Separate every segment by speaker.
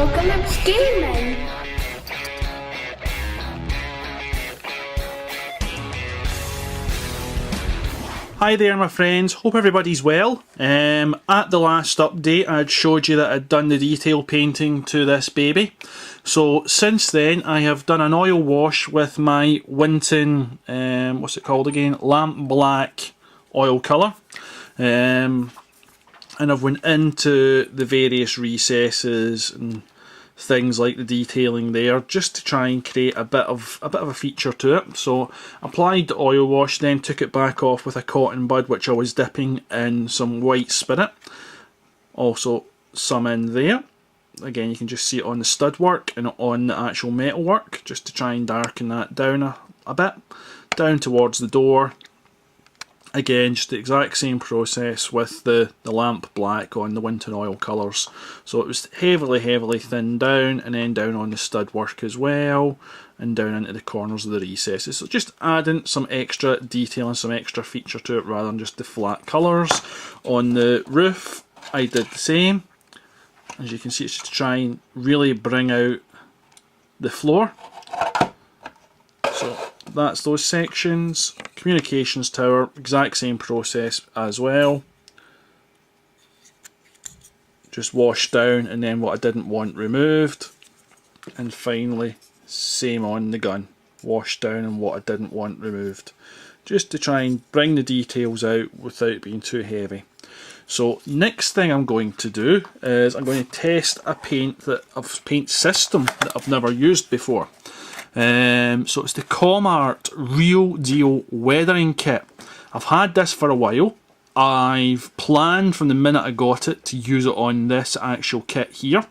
Speaker 1: Apocalypse Gaming.
Speaker 2: Hi there my friends, hope everybody's well. At the last update I'd showed you that I'd done the detail painting to this baby. So since then I have done an oil wash with my Winton, what's it called again, lamp black oil colour. And I've went into the various recesses and things like the detailing there just to try and create a bit of a feature to it. So applied the oil wash, then took it back off with a cotton bud which I was dipping in some white spirit. Also some in there. Again, you can just see it on the stud work and on the actual metal work, just to try and darken that down a bit. Down towards the door. Again, just the exact same process with the lamp black on the Winton oil colours. So it was heavily thinned down, and then down on the stud work as well, and down into the corners of the recesses. So just adding some extra detail and some extra feature to it rather than just the flat colours. On the roof, I did the same. As you can see, it's just to try and really bring out the floor. So that's those sections. Communications tower, exact same process as well. Just washed down, and then what I didn't want removed. And finally, same on the gun. Washed down and what I didn't want removed. Just to try and bring the details out without being too heavy. So next thing I'm going to do is I'm going to test a paint system that I've never used before. So it's the Comart Real Deal Weathering Kit. I've had this for a while. I've planned from the minute I got it to use it on this actual kit here,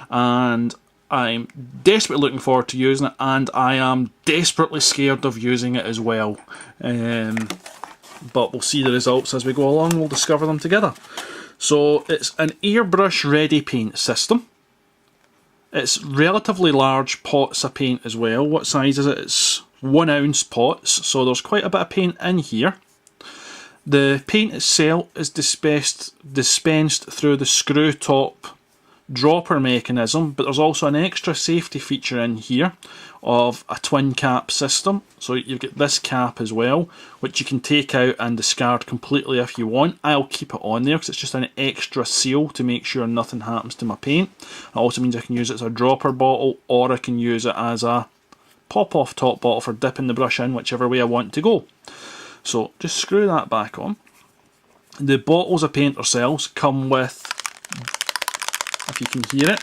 Speaker 2: and I'm desperately looking forward to using it, and I am desperately scared of using it as well. But we'll see the results as we go along. We'll discover them together. So it's an airbrush ready paint system. It's relatively large pots of paint as well. What size is it? It's 1 ounce pots, so there's quite a bit of paint in here. The paint itself is dispensed through the screw top dropper mechanism, but there's also an extra safety feature in here of a twin cap system. So you've got this cap as well, which you can take out and discard completely if you want. I'll keep it on there because it's just an extra seal to make sure nothing happens to my paint. It also means I can use it as a dropper bottle, or I can use it as a pop-off top bottle for dipping the brush in, whichever way I want to go. So just screw that back on. The bottles of paint themselves come with, if you can hear it,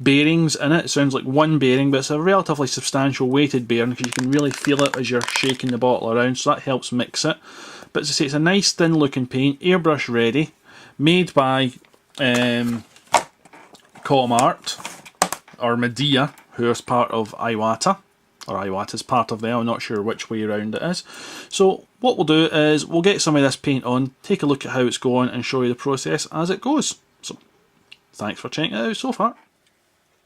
Speaker 2: bearings in it. It sounds like one bearing, but it's a relatively substantial weighted bearing because you can really feel it as you're shaking the bottle around, so that helps mix it. But as I say, it's a nice thin looking paint, airbrush ready, made by Comart, or Medea, who is part of Iwata, or Iwata's part of them, I'm not sure which way around it is. So what we'll do is we'll get some of this paint on, take a look at how it's going, and show you the process as it goes. So thanks for checking it out so far.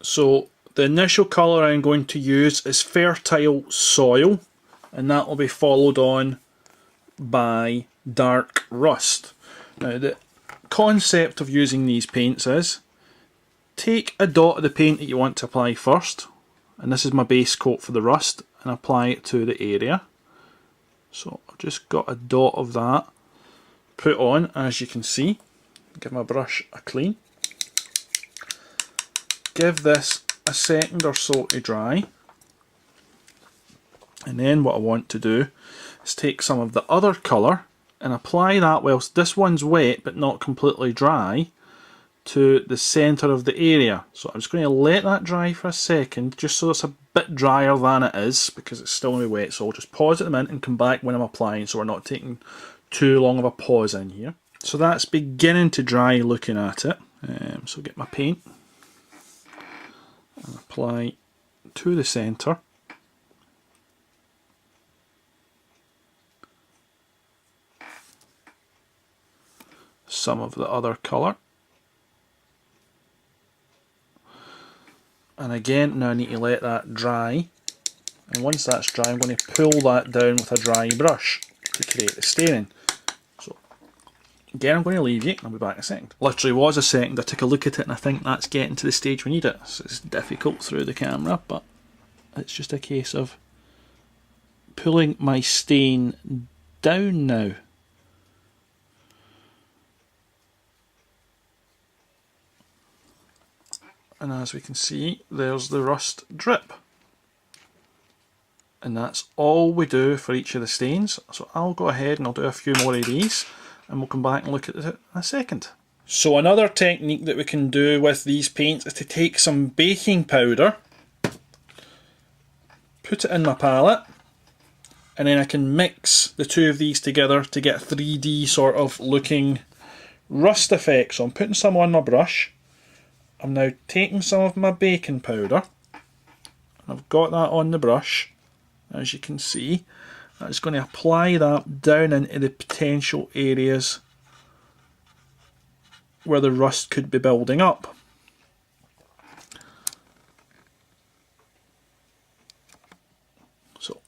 Speaker 2: So the initial colour I'm going to use is Fertile Soil, and that will be followed on by Dark Rust. Now the concept of using these paints is, take a dot of the paint that you want to apply first, and this is my base coat for the rust, and apply it to the area. So I've just got a dot of that put on, as you can see. Give my brush a clean. Give this a second or so to dry, and then what I want to do is take some of the other colour and apply that whilst this one's wet but not completely dry to the centre of the area. So I'm just going to let that dry for a second, just so it's a bit drier than it is, because it's still going to be wet. So I'll just pause at the minute and come back when I'm applying, so we're not taking too long of a pause in here. So that's beginning to dry looking at it. So get my paint and apply to the centre. Some of the other colour. And again, now I need to let that dry. And once that's dry, I'm going to pull that down with a dry brush to create the staining. So again, I'm going to leave you, and I'll be back in a second. Literally was a second, I took a look at it and I think that's getting to the stage we need it. So it's difficult through the camera, but it's just a case of pulling my stain down now. And as we can see, there's the rust drip. And that's all we do for each of the stains. So I'll go ahead and I'll do a few more of these and we'll come back and look at it in a second. So another technique that we can do with these paints is to take some baking powder, put it in my palette, and then I can mix the two of these together to get a 3D sort of looking rust effect. So I'm putting some on my brush. I'm now taking some of my baking powder. I've got that on the brush. As you can see, I'm just going to apply that down into the potential areas where the rust could be building up. So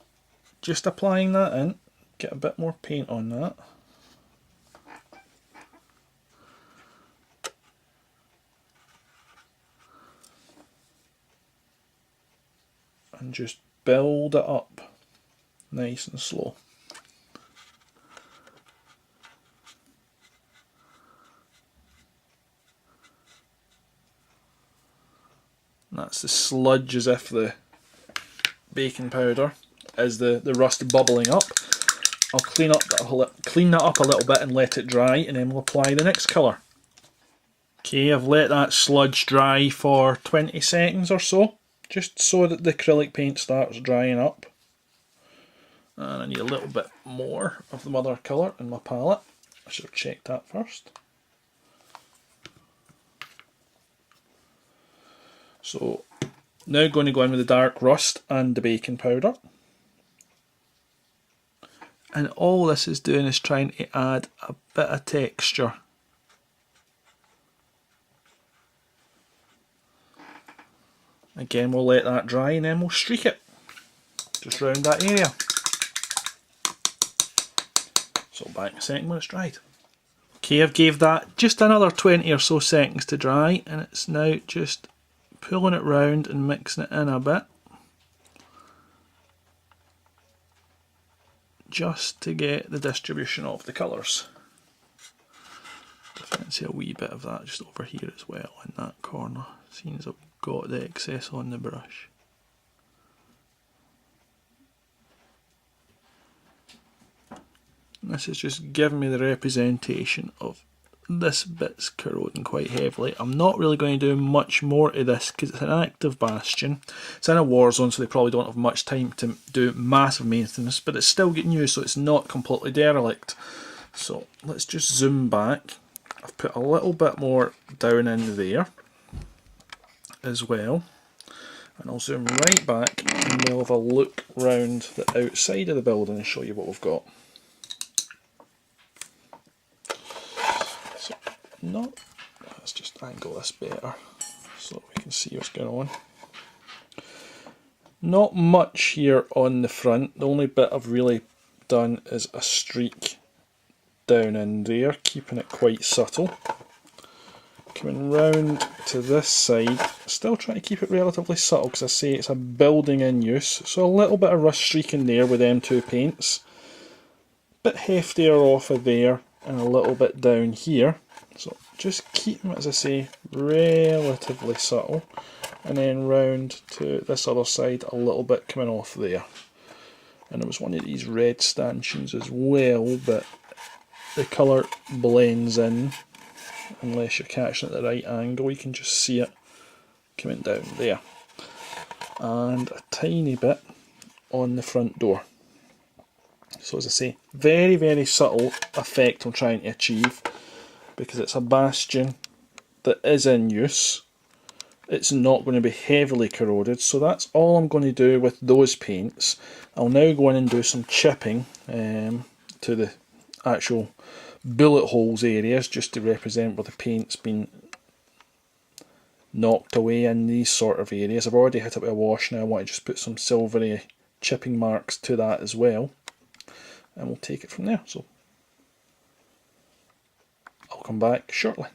Speaker 2: just applying that in, get a bit more paint on that. And just build it up nice and slow. And that's the sludge as if the baking powder is the rust bubbling up. I'll clean that up a little bit and let it dry, and then we'll apply the next colour. Okay, I've let that sludge dry for 20 seconds or so, just so that the acrylic paint starts drying up. And I need a little bit more of the mother colour in my palette. I should have checked that first. So now going to go in with the dark rust and the baking powder. And all this is doing is trying to add a bit of texture. Again, we'll let that dry and then we'll streak it just round that area. So back in a second when it's dried. Okay, I've gave that just another 20 or so seconds to dry, and it's now just pulling it round and mixing it in a bit, just to get the distribution of the colours. I fancy a wee bit of that just over here as well in that corner, seeing as I've got the excess on the brush. And this is just giving me the representation of this bit's corroding quite heavily. I'm not really going to do much more of this because it's an active bastion. It's in a war zone, so they probably don't have much time to do massive maintenance, but it's still getting used, so it's not completely derelict. So let's just zoom back. I've put a little bit more down in there as well, and I'll zoom right back and we'll have a look round the outside of the building and show you what we've got. So let's just angle this better so we can see what's going on. Not much here on the front. The only bit I've really done is a streak down in there, keeping it quite subtle. Coming round to this side, still trying to keep it relatively subtle because I say it's a building in use, so a little bit of rust streaking there with them two paints. Bit heftier off of there and a little bit down here, so just keep them, as I say, relatively subtle, and then round to this other side a little bit coming off there. And there was one of these red stanchions as well, but the colour blends in. Unless you're catching it at the right angle, you can just see it coming down there. And a tiny bit on the front door. So as I say, very, very subtle effect I'm trying to achieve, because it's a bastion that is in use. It's not going to be heavily corroded, so that's all I'm going to do with those paints. I'll now go in and do some chipping to the actual bullet holes areas, just to represent where the paint's been knocked away in these sort of areas. I've already hit it with a wash now. I want to just put some silvery chipping marks to that as well, and we'll take it from there. So come back shortly.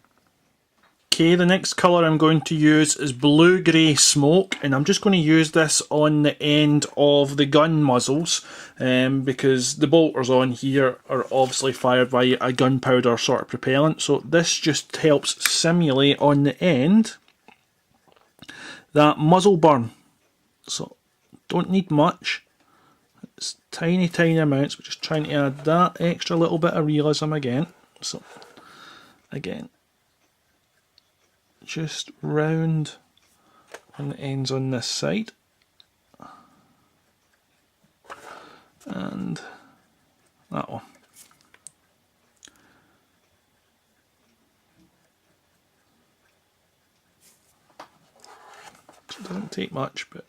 Speaker 2: Okay, the next colour I'm going to use is blue-grey smoke, and I'm just going to use this on the end of the gun muzzles because the bolters on here are obviously fired by a gunpowder sort of propellant, so this just helps simulate on the end that muzzle burn. So don't need much, it's tiny amounts, but just trying to add that extra little bit of realism again. So again, just round on the ends on this side and that one. So it doesn't take much, but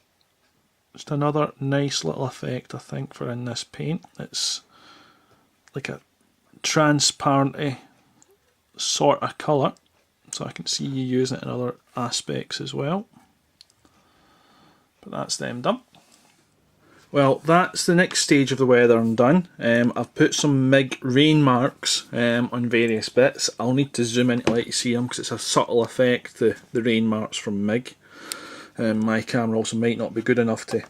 Speaker 2: just another nice little effect I think for in this paint. It's like a transparent sort of colour, so I can see you using it in other aspects as well. But that's them done. Well, that's the next stage of the weathering done. I've put some MIG rain marks on various bits. I'll need to zoom in to let you see them because it's a subtle effect, the rain marks from MIG. My camera also might not be good enough to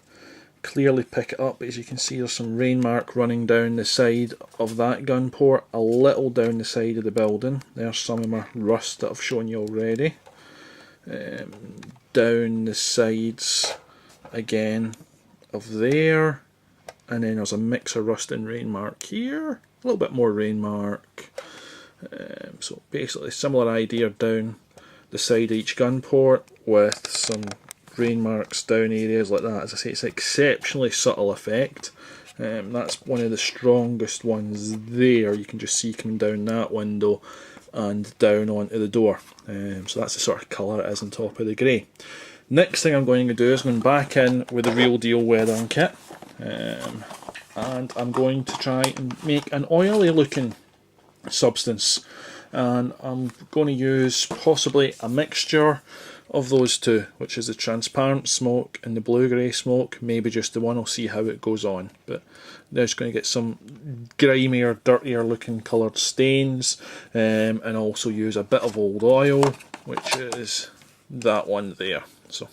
Speaker 2: clearly pick it up, but as you can see there's some rain mark running down the side of that gun port, a little down the side of the building. There's some of my rust that I've shown you already. Down the sides again of there, and then there's a mix of rust and rain mark here, a little bit more rain mark. So basically similar idea down the side of each gun port with some rain marks down areas like that. As I say, it's an exceptionally subtle effect. That's one of the strongest ones there. You can just see coming down that window and down onto the door. So that's the sort of colour it is on top of the grey. Next thing I'm going to do is going back in with the real deal weathering kit, and I'm going to try and make an oily looking substance, and I'm going to use possibly a mixture of those two, which is the transparent smoke and the blue-grey smoke, maybe just the one. I'll see how it goes on, but they're just going to get some grimier, dirtier looking coloured stains, and also use a bit of old oil, which is that one there. So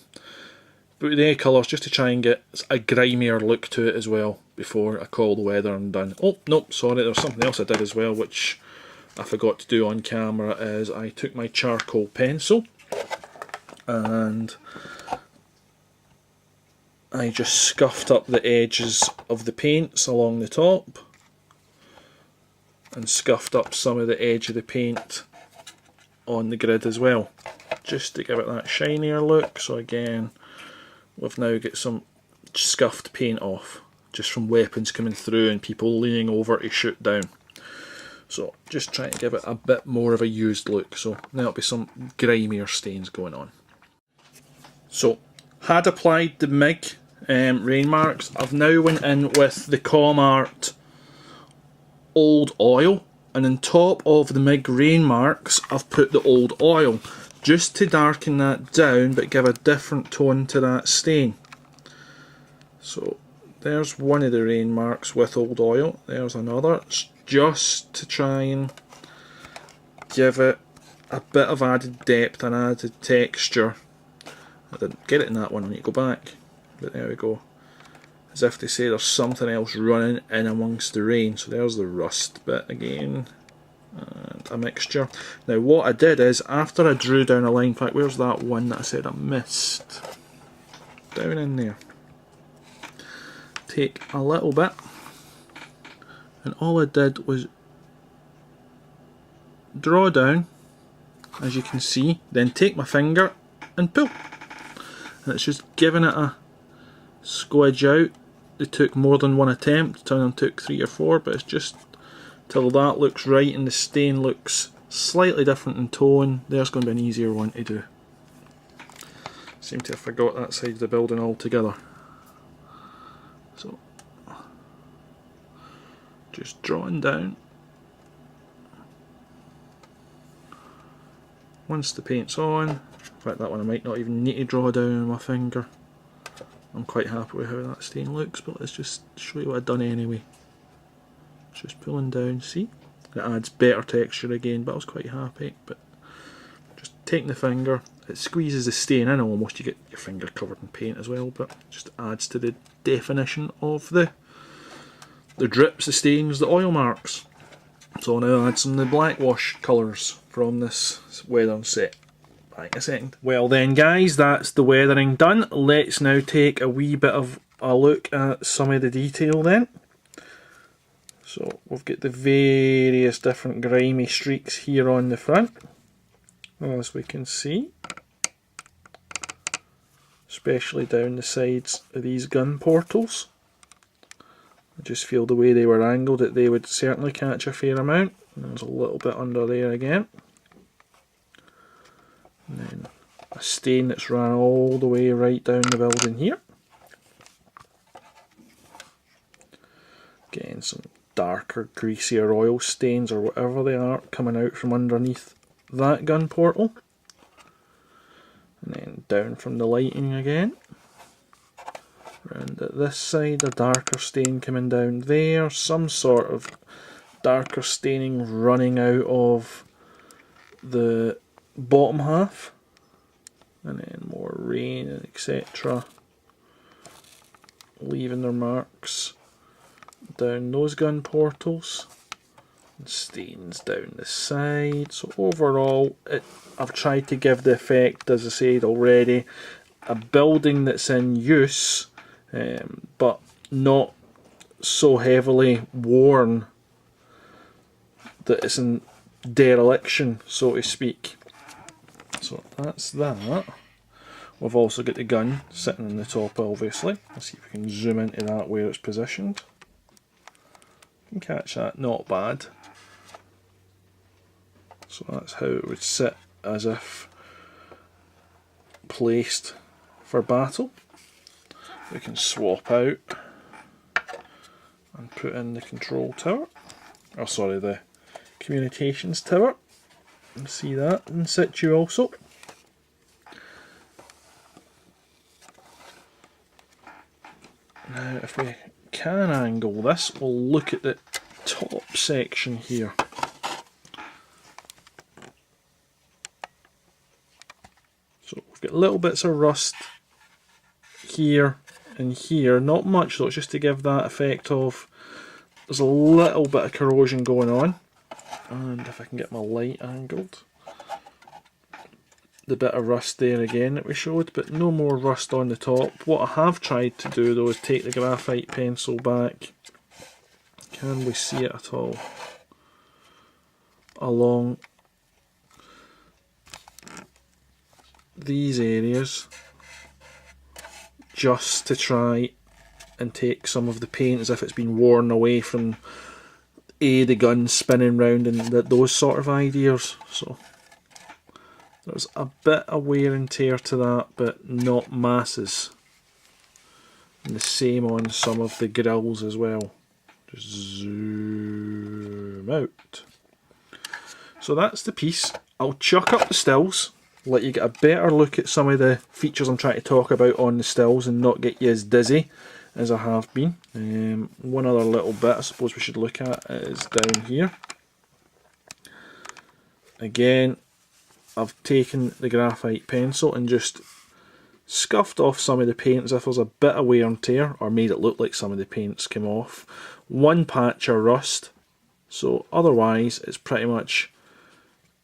Speaker 2: but the colours just to try and get a grimier look to it as well before I call the weathering done. Oh no, sorry, there's something else I did as well which I forgot to do on camera, is I took my charcoal pencil and I just scuffed up the edges of the paints along the top and scuffed up some of the edge of the paint on the grid as well, just to give it that shinier look. So again, we've now got some scuffed paint off just from weapons coming through and people leaning over to shoot down. So just trying to give it a bit more of a used look, so there'll be some grimier stains going on. So had applied the MIG rain marks. I've now went in with the Comart old oil, and on top of the MIG rain marks I've put the old oil just to darken that down but give a different tone to that stain. So there's one of the rain marks with old oil, there's another. It's just to try and give it a bit of added depth and added texture. I didn't get it in that one, I need to go back, but there we go. As if to say there's something else running in amongst the rain. So there's the rust bit again, and a mixture. Now what I did is, after I drew down a line, in fact where's that one that I said I missed? Down in there. Take a little bit, and all I did was draw down, as you can see, then take my finger and pull. And it's just giving it a squidge out. It took more than one attempt, some took 3 or 4, but it's just till that looks right and the stain looks slightly different in tone. There's going to be an easier one to do. Seem to have forgot that side of the building altogether. So just drawing down. Once the paint's on, in fact that one I might not even need to draw down with my finger. I'm quite happy with how that stain looks, but let's just show you what I've done anyway. Just pulling down, see? It adds better texture again, but I was quite happy. But just taking the finger, it squeezes the stain in almost. You get your finger covered in paint as well, but just adds to the definition of the drips, the stains, the oil marks. So now I'll add some of the black wash colours from this weathering set. Back in a second. Well then guys, that's the weathering done. Let's now take a wee bit of a look at some of the detail then. So we've got the various different grimy streaks here on the front, as we can see, especially down the sides of these gun portals. I just feel the way they were angled that they would certainly catch a fair amount. And there's a little bit under there again. And then a stain that's ran all the way right down the building here. Again, some darker, greasier oil stains or whatever they are coming out from underneath that gun portal. And then down from the lighting again. Round at this side, a darker stain coming down there, some sort of darker staining running out of the bottom half, and then more rain, etc. leaving their marks down those gun portals, and stains down the side. So overall, I've tried to give the effect, as I said already, a building that's in use, but not so heavily worn that it's in dereliction, so to speak. So that's that. We've also got the gun sitting on the top, obviously. Let's see if we can zoom into that where it's positioned. You can catch that, not bad. So that's how it would sit, as if placed for battle. We can swap out and put in the control tower, oh sorry, the communications tower, and see that in situ also. Now if we can angle this, we'll look at the top section here. So we've got little bits of rust here and here, not much though, it's just to give that effect of there's a little bit of corrosion going on. And if I can get my light angled, the bit of rust there again that we showed, but no more rust on the top. What I have tried to do though is take the graphite pencil back. Can we see it at all? Along these areas, just to try and take some of the paint as if it's been worn away from the gun spinning round and those sort of ideas. So there's a bit of wear and tear to that, but not masses. And the same on some of the grills as well. Just zoom out. So that's the piece. I'll chuck up the stills, let you get a better look at some of the features I'm trying to talk about on the stills and not get you as dizzy as I have been. One other little bit I suppose we should look at is down here. Again, I've taken the graphite pencil and just scuffed off some of the paint as if there's a bit of wear and tear, or made it look like some of the paint's come off. One patch of rust, so otherwise it's pretty much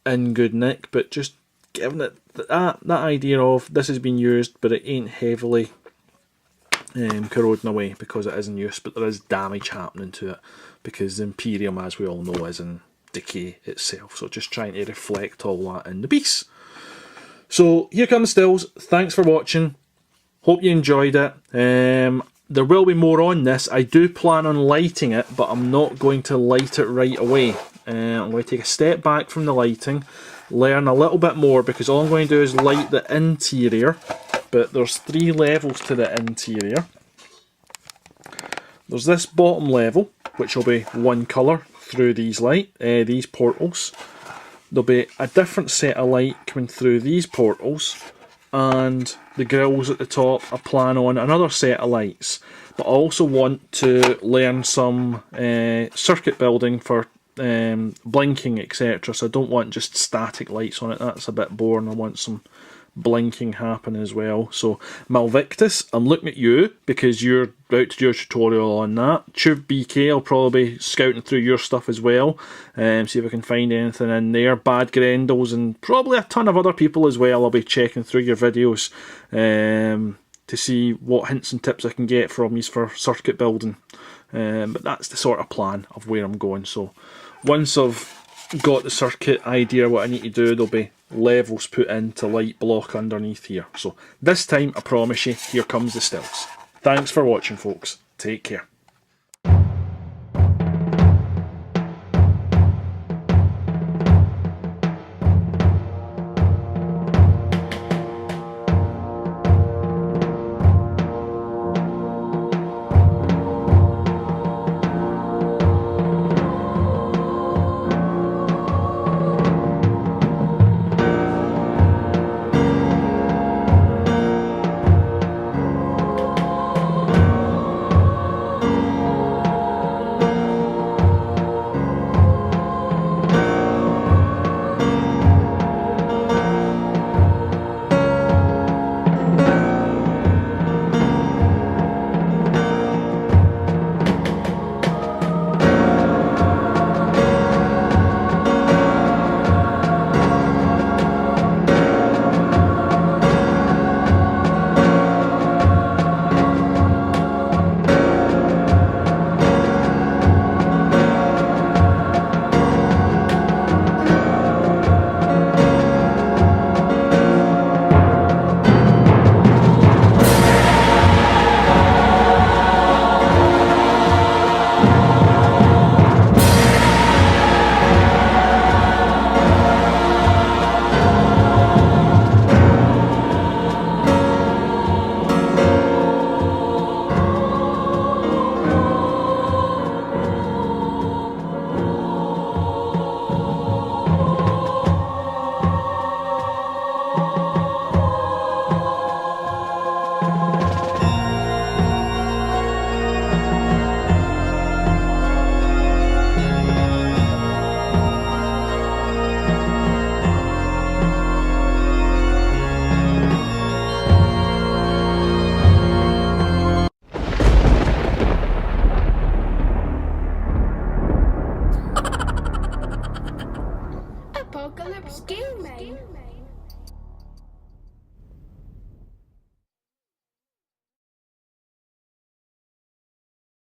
Speaker 2: in good nick, but just giving it that idea of this has been used but it ain't heavily corroding away because it is in use, but there is damage happening to it because the Imperium, as we all know, is in decay itself. So just trying to reflect all that in the piece. So here come the stills. Thanks for watching. Hope you enjoyed it. There will be more on this. I do plan on lighting it, but I'm not going to light it right away. I'm going to take a step back from the lighting, learn a little bit more, because all I'm going to do is light the interior. But there's 3 levels to the interior. There's this bottom level, which will be one colour through these these portals. There'll be a different set of light coming through these portals, and the grills at the top I plan on another set of lights. But I also want to learn some circuit building for blinking, etc. So I don't want just static lights on it. That's a bit boring. I want some blinking happen as well. So Malvictus, I'm looking at you because you're about to do a tutorial on that. Tube BK, I'll probably be scouting through your stuff as well, see if I can find anything in there. Bad Grendels and probably a ton of other people as well. I'll be checking through your videos to see what hints and tips I can get from you for circuit building. But that's the sort of plan of where I'm going. So once I've got the circuit idea what I need to do, there'll be levels put into light block underneath here. So this time, I promise you, here comes the stills. Thanks for watching, folks. Take care.